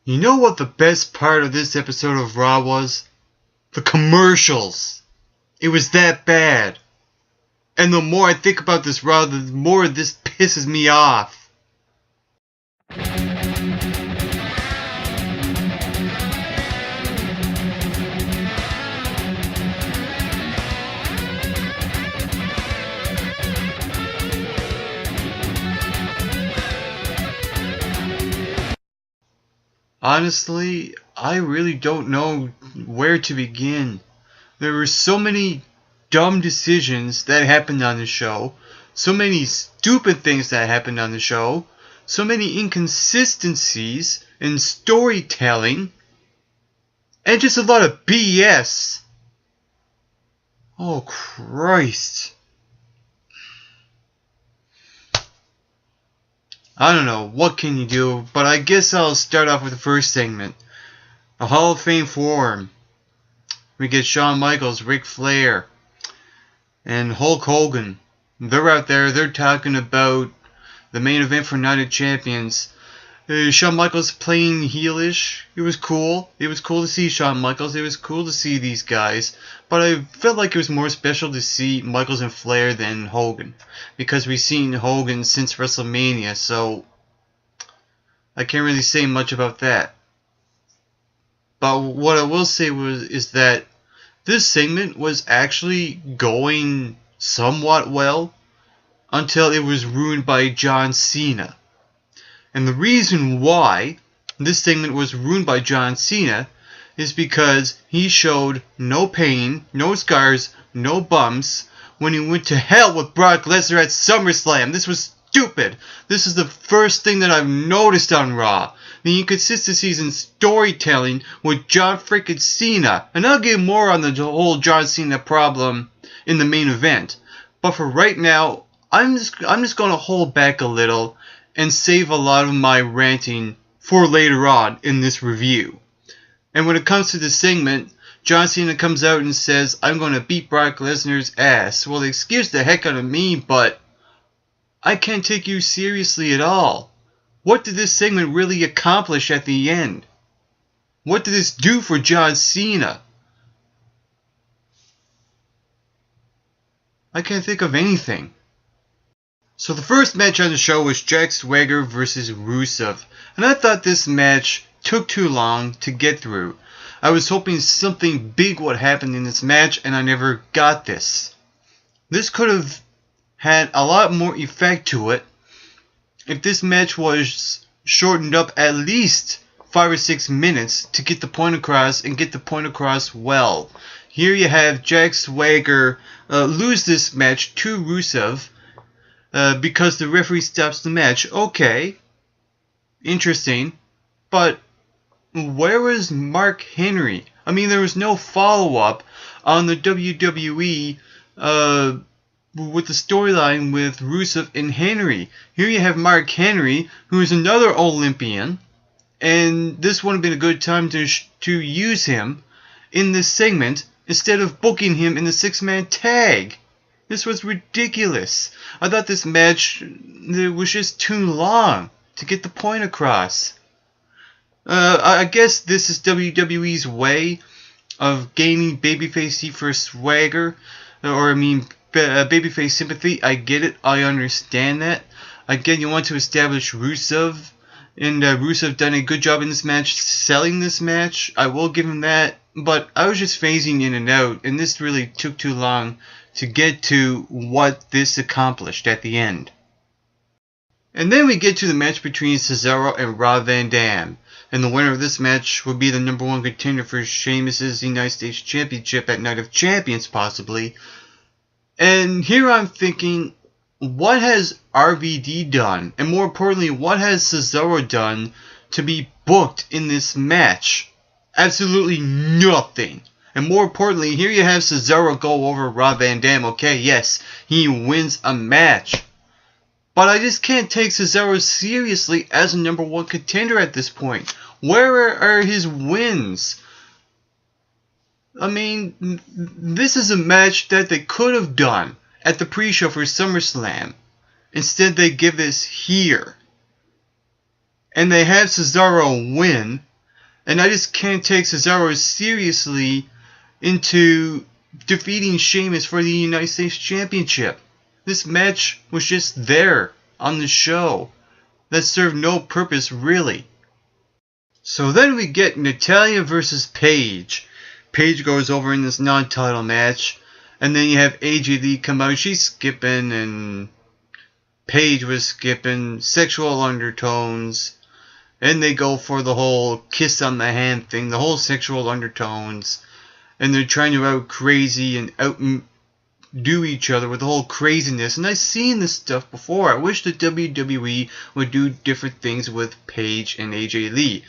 You know what the best part of this episode of Raw was? The commercials. It was that bad. And the more I think about this Raw, the more this pisses me off. Honestly, I really don't know where to begin. There were so many dumb decisions that happened on the show, so many stupid things that happened on the show, so many inconsistencies in storytelling, and just a lot of BS. Oh, Christ. I don't know, what can you do, but I guess I'll start off with the first segment. A Hall of Fame forum. We get Shawn Michaels, Ric Flair, and Hulk Hogan. They're out there, they're talking about the main event for Night of Champions. Shawn Michaels playing heelish. It was cool. It was cool to see Shawn Michaels. It was cool to see these guys. But I felt like it was more special to see Michaels and Flair than Hogan. Because we've seen Hogan since WrestleMania, so I can't really say much about that. But what I will say is that this segment was actually going somewhat well until it was ruined by John Cena. And the reason why this segment was ruined by John Cena is because he showed no pain, no scars, no bumps when he went to hell with Brock Lesnar at SummerSlam. This was stupid. This is the first thing that I've noticed on Raw. The inconsistencies in storytelling with John freaking Cena. And I'll get more on the whole John Cena problem in the main event. But for right now, I'm just going to hold back a little and save a lot of my ranting for later on in this review. And when it comes to this segment, John Cena comes out and says, I'm going to beat Brock Lesnar's ass. Well, excuse the heck out of me, but I can't take you seriously at all. What did this segment really accomplish at the end? What did this do for John Cena? I can't think of anything. So the first match on the show was Jack Swagger versus Rusev. And I thought this match took too long to get through. I was hoping something big would happen in this match, and I never got this. This could have had a lot more effect to it if this match was shortened up at least 5 or 6 minutes to get the point across and get the point across well. Here you have Jack Swagger lose this match to Rusev because the referee stops the match. Okay, interesting, but where was Mark Henry? I mean, there was no follow-up on the WWE with the storyline with Rusev and Henry. Here you have Mark Henry, who is another Olympian, and this would have been a good time to use him in this segment instead of booking him in the 6-man tag. This was ridiculous. I thought this match was just too long to get the point across. I guess this is WWE's way of gaining babyface heat for Swagger, babyface sympathy. I get it. I understand that. Again, you want to establish Rusev, and Rusev done a good job in this match, selling this match. I will give him that, but I was just phasing in and out, and this really took too long to get to what this accomplished at the end. And then we get to the match between Cesaro and Rob Van Dam. And the winner of this match will be the number 1 contender for Sheamus' United States Championship at Night of Champions, possibly. And here I'm thinking, what has RVD done? And more importantly, what has Cesaro done to be booked in this match? Absolutely nothing. And more importantly, here you have Cesaro go over Rob Van Dam. Okay, yes, he wins a match. But I just can't take Cesaro seriously as a number 1 contender at this point. Where are his wins? I mean, this is a match that they could have done at the pre-show for SummerSlam. Instead, they give this here. And they have Cesaro win And I just can't take Cesaro seriously into defeating Sheamus for the United States Championship. This match was just there on the show. That served no purpose, really. So then we get Natalya versus Paige. Paige goes over in this non-title match. And then you have AJ Lee come out. She's skipping, and Paige was skipping. Sexual undertones. And they go for the whole kiss on the hand thing. The whole sexual undertones. And they're trying to out crazy and outdo each other with the whole craziness. And I've seen this stuff before. I wish the WWE would do different things with Paige and AJ Lee.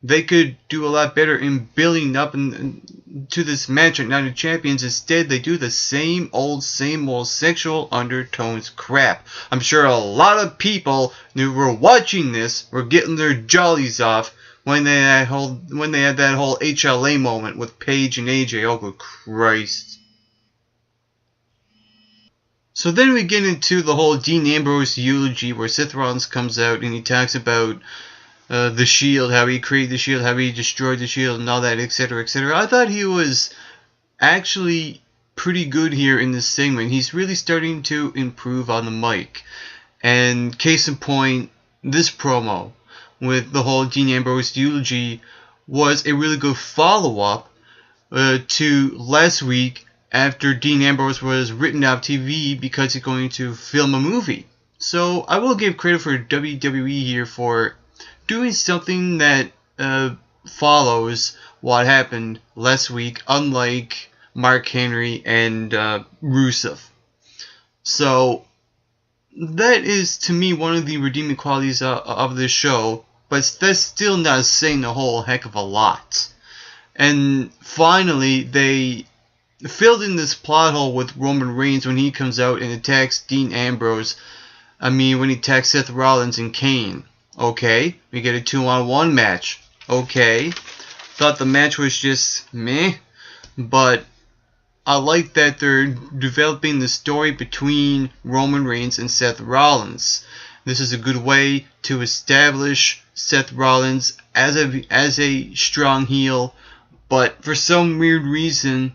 They could do a lot better in building up to this match at Night of Champions. Instead, they do the same old sexual undertones crap. I'm sure a lot of people who were watching this were getting their jollies off when they had that whole HLA moment with Paige and AJ. Oh, good Christ. So then we get into the whole Dean Ambrose eulogy where Seth Rollins comes out and he talks about the Shield, how he created the Shield, how he destroyed the Shield, and all that, etc., etc. I thought he was actually pretty good here in this segment. He's really starting to improve on the mic. And case in point, this promo with the whole Dean Ambrose eulogy was a really good follow-up to last week after Dean Ambrose was written off TV because he's going to film a movie. So I will give credit for WWE here for doing something that follows what happened last week, unlike Mark Henry and Rusev. So that is, to me, one of the redeeming qualities of this show, but that's still not saying a whole heck of a lot. And finally, they filled in this plot hole with Roman Reigns when he comes out and attacks Dean Ambrose. When he attacks Seth Rollins and Kane. Okay, we get a 2-on-1 match. Okay, thought the match was just meh, but I like that they're developing the story between Roman Reigns and Seth Rollins. This is a good way to establish Seth Rollins as a strong heel, but for some weird reason,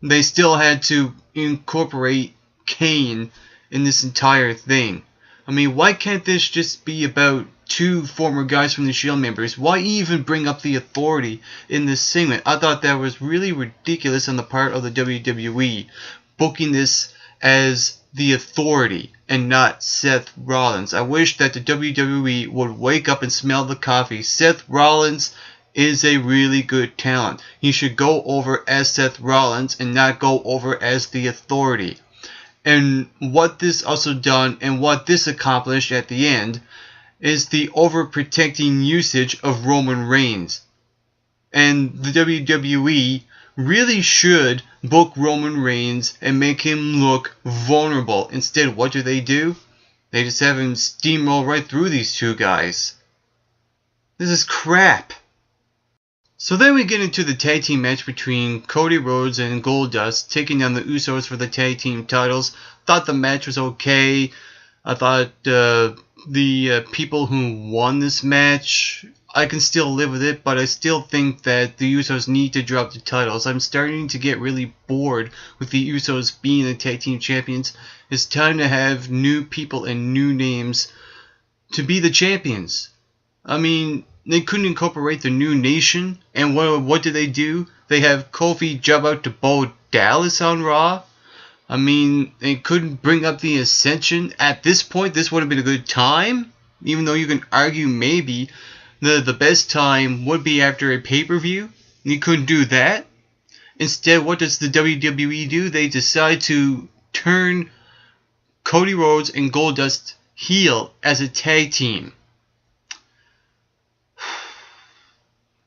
they still had to incorporate Kane in this entire thing. Why can't this just be about two former guys from the Shield members? Why even bring up the Authority in this segment? I thought that was really ridiculous on the part of the WWE, booking this as the Authority and not Seth Rollins. I wish that the WWE would wake up and smell the coffee. Seth Rollins is a really good talent. He should go over as Seth Rollins and not go over as the Authority. And what this also done and what this accomplished at the end is the overprotecting usage of Roman Reigns. And the WWE really should book Roman Reigns and make him look vulnerable. Instead, what do? They just have him steamroll right through these two guys. This is crap. So then we get into the tag team match between Cody Rhodes and Goldust taking down the Usos for the tag team titles. Thought the match was okay. I thought the people who won this match, I can still live with it, but I still think that the Usos need to drop the titles. I'm starting to get really bored with the Usos being the tag team champions. It's time to have new people and new names to be the champions. They couldn't incorporate the new nation, and what did they do? They have Kofi jump out to Bo Dallas on Raw. They couldn't bring up the Ascension. At this point, this would have been a good time, even though you can argue maybe the best time would be after a pay-per-view. You couldn't do that. Instead, what does the WWE do? They decide to turn Cody Rhodes and Goldust heel as a tag team.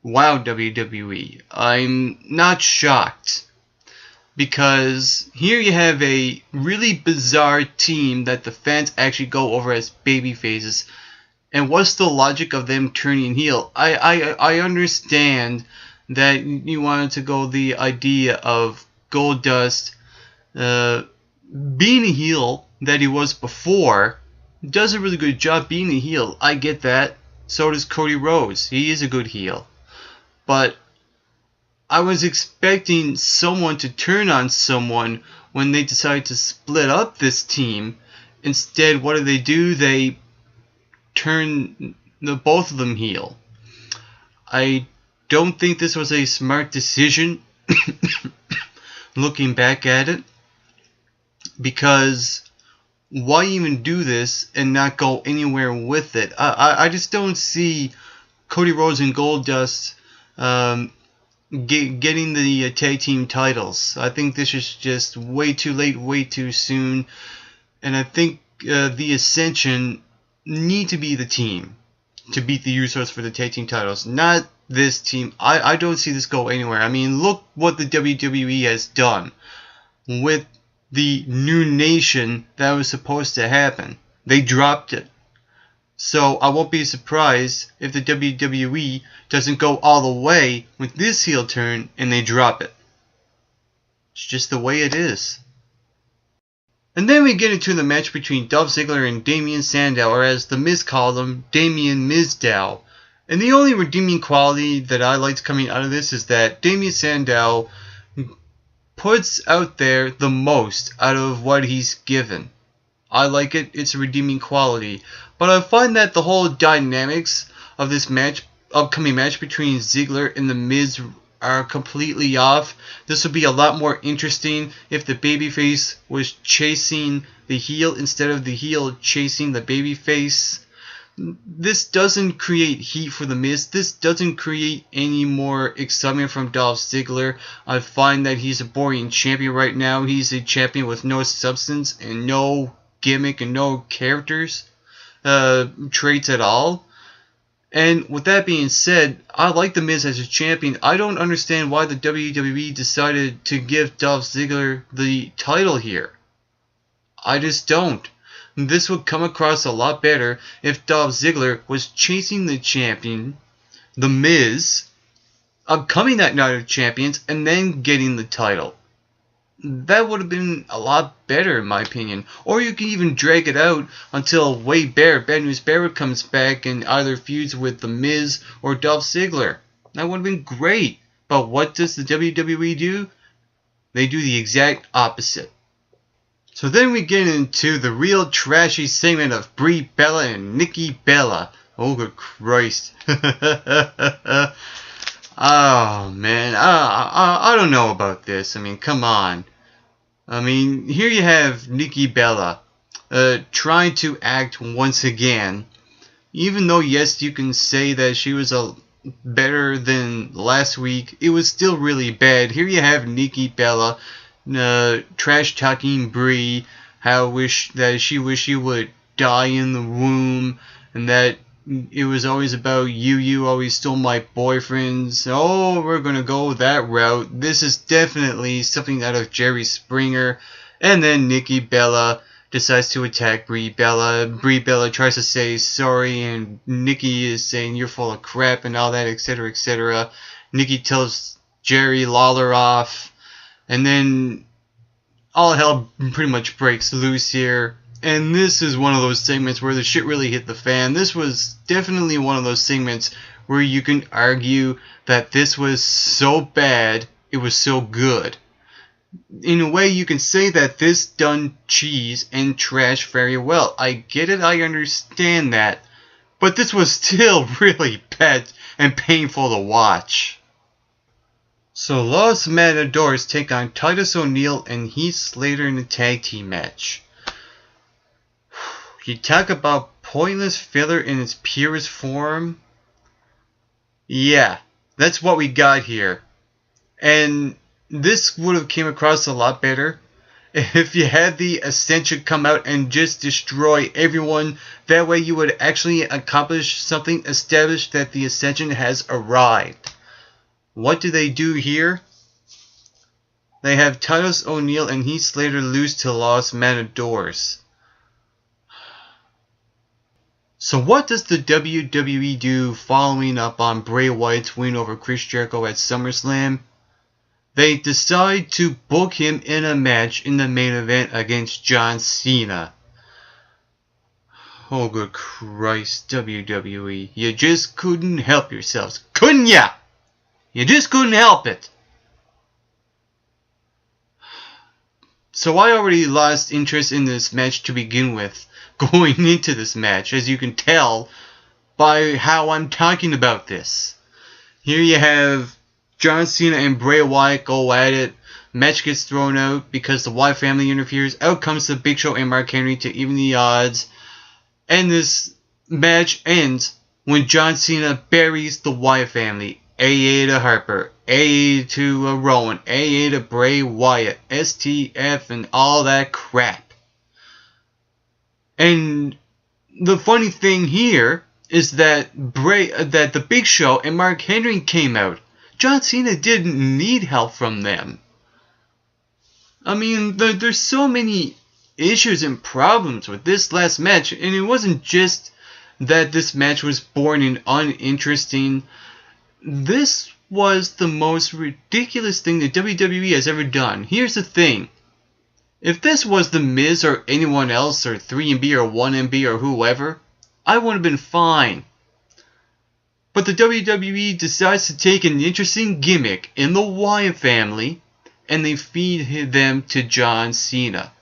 Wow, WWE. I'm not shocked. Because here you have a really bizarre team that the fans actually go over as baby faces. And what's the logic of them turning heel? I understand that you wanted to go the idea of Goldust being a heel that he was before. Does a really good job being a heel. I get that. So does Cody Rhodes. He is a good heel. but I was expecting someone to turn on someone when they decided to split up this team. Instead, what do? They turn both of them heel. I don't think this was a smart decision looking back at it, because why even do this and not go anywhere with it? I just don't see Cody Rhodes and Goldust getting the tag team titles. I think this is just way too late, way too soon, and I think the Ascension need to be the team to beat the Usos for the tag team titles, not this team. I don't see this go anywhere. I mean, look what the WWE has done with the new nation that was supposed to happen. They dropped it. So I won't be surprised if the WWE doesn't go all the way with this heel turn and they drop it. It's just the way it is. And then we get into the match between Dolph Ziggler and Damien Sandow, or as The Miz called him, Damien Mizdow. And the only redeeming quality that I liked coming out of this is that Damien Sandow puts out there the most out of what he's given. I like it. It's a redeeming quality. But I find that the whole dynamics of this match, upcoming match between Ziggler and The Miz, are completely off. This would be a lot more interesting if the babyface was chasing the heel instead of the heel chasing the babyface. This doesn't create heat for The Miz. This doesn't create any more excitement from Dolph Ziggler. I find that he's a boring champion right now. He's a champion with no substance and no gimmick and no characters traits at all. And with that being said, I like The Miz as a champion. I don't understand why the WWE decided to give Dolph Ziggler the title here. I just don't. This would come across a lot better if Dolph Ziggler was chasing the champion, The Miz, coming that night of champions, and then getting the title. That would have been a lot better in my opinion. Or you can even drag it out until Wade Barrett, Bad News Barrett, comes back and either feuds with The Miz or Dolph Ziggler. That would have been great. But what does the WWE do? They do the exact opposite. So then we get into the real trashy segment of Brie Bella and Nikki Bella. Oh good Christ. Oh man, I don't know about this. I mean, come on. I mean, here you have Nikki Bella trying to act once again. Even though, yes, you can say that she was better than last week, it was still really bad. Here you have Nikki Bella trash talking Brie, how she wished she would die in the womb, and that it was always about you always stole my boyfriends. Oh, we're gonna go that route. This is definitely something out of Jerry Springer. And then Nikki Bella decides to attack Brie Bella. Brie Bella tries to say sorry, and Nikki is saying you're full of crap and all that, etc., etc. Nikki tells Jerry Lawler off, and then all hell pretty much breaks loose here. And this is one of those segments where the shit really hit the fan. This was definitely one of those segments where you can argue that this was so bad, it was so good. In a way, you can say that this done cheese and trash very well. I get it, I understand that. But this was still really bad and painful to watch. So Los Matadors take on Titus O'Neil and Heath Slater in a tag team match. You talk about pointless filler in its purest form. Yeah, that's what we got here. And this would have came across a lot better if you had the Ascension come out and just destroy everyone. That way you would actually accomplish something, establish that the Ascension has arrived. What do they do here? They have Titus O'Neil and Heath Slater lose to Los Matadors. So what does the WWE do following up on Bray Wyatt's win over Chris Jericho at SummerSlam? They decide to book him in a match in the main event against John Cena. Oh good Christ, WWE. You just couldn't help yourselves, couldn't ya? You just couldn't help it. So I already lost interest in this match to begin with, going into this match, as you can tell by how I'm talking about this. Here you have John Cena and Bray Wyatt go at it. Match gets thrown out because the Wyatt family interferes. Out comes the Big Show and Mark Henry to even the odds. And this match ends when John Cena buries the Wyatt family. AA to Harper, AA to Rowan, AA to Bray Wyatt, STF, and all that crap. And the funny thing here is that the Big Show and Mark Henry came out. John Cena didn't need help from them. I mean, there's so many issues and problems with this last match, and it wasn't just that this match was boring and uninteresting. This was the most ridiculous thing that WWE has ever done. Here's the thing. If this was The Miz or anyone else, or 3MB or 1MB or whoever, I would have been fine. But the WWE decides to take an interesting gimmick in the Wyatt family, and they feed them to John Cena.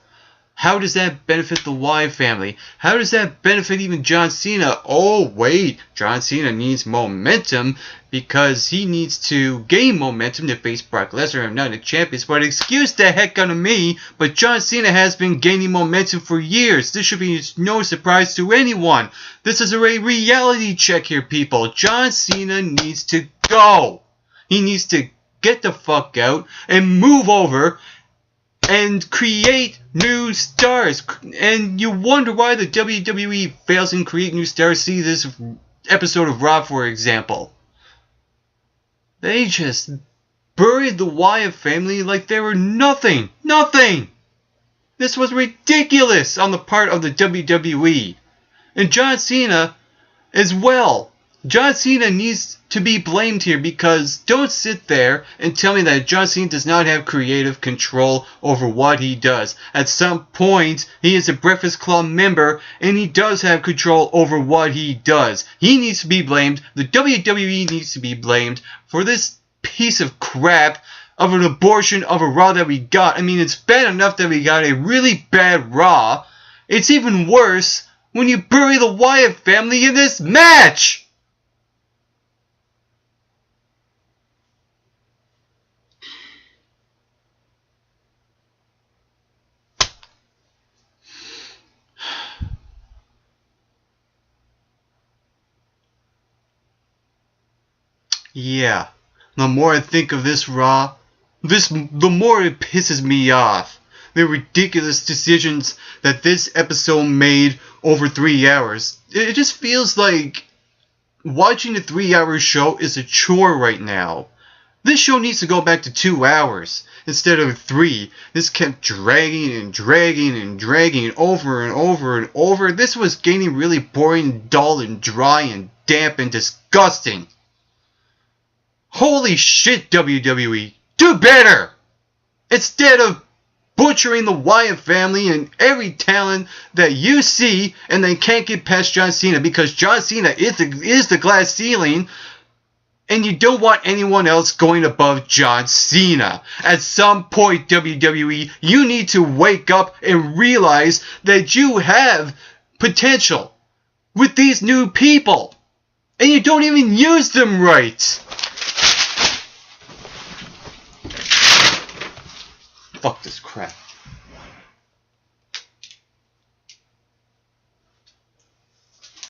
How does that benefit the Wyatt family? How does that benefit even John Cena? Oh wait, John Cena needs momentum because he needs to gain momentum to face Brock Lesnar and United Champions. But excuse the heck out of me, but John Cena has been gaining momentum for years. This should be no surprise to anyone. This is a reality check here, people. John Cena needs to go. He needs to get the fuck out and move over and create new stars. And you wonder why the WWE fails in creating new stars. See this episode of Raw, for example. They just buried the Wyatt family like they were nothing. Nothing! This was ridiculous on the part of the WWE. And John Cena as well. John Cena needs to be blamed here, because don't sit there and tell me that John Cena does not have creative control over what he does. At some point, he is a Breakfast Club member, and he does have control over what he does. He needs to be blamed. The WWE needs to be blamed for this piece of crap of an abortion of a Raw that we got. I mean, it's bad enough that we got a really bad Raw. It's even worse when you bury the Wyatt family in this match! Yeah, the more I think of this Raw, the more it pisses me off. The ridiculous decisions that this episode made over 3 hours. It just feels like watching a 3-hour show is a chore right now. This show needs to go back to 2 hours instead of 3. This kept dragging and dragging and dragging over and over and over. This was getting really boring, dull, and dry, and damp, and disgusting. Holy shit, WWE. Do better! Instead of butchering the Wyatt family and every talent that you see, and they can't get past John Cena because John Cena is the glass ceiling, and you don't want anyone else going above John Cena. At some point, WWE, you need to wake up and realize that you have potential with these new people, and you don't even use them right. Fuck this crap.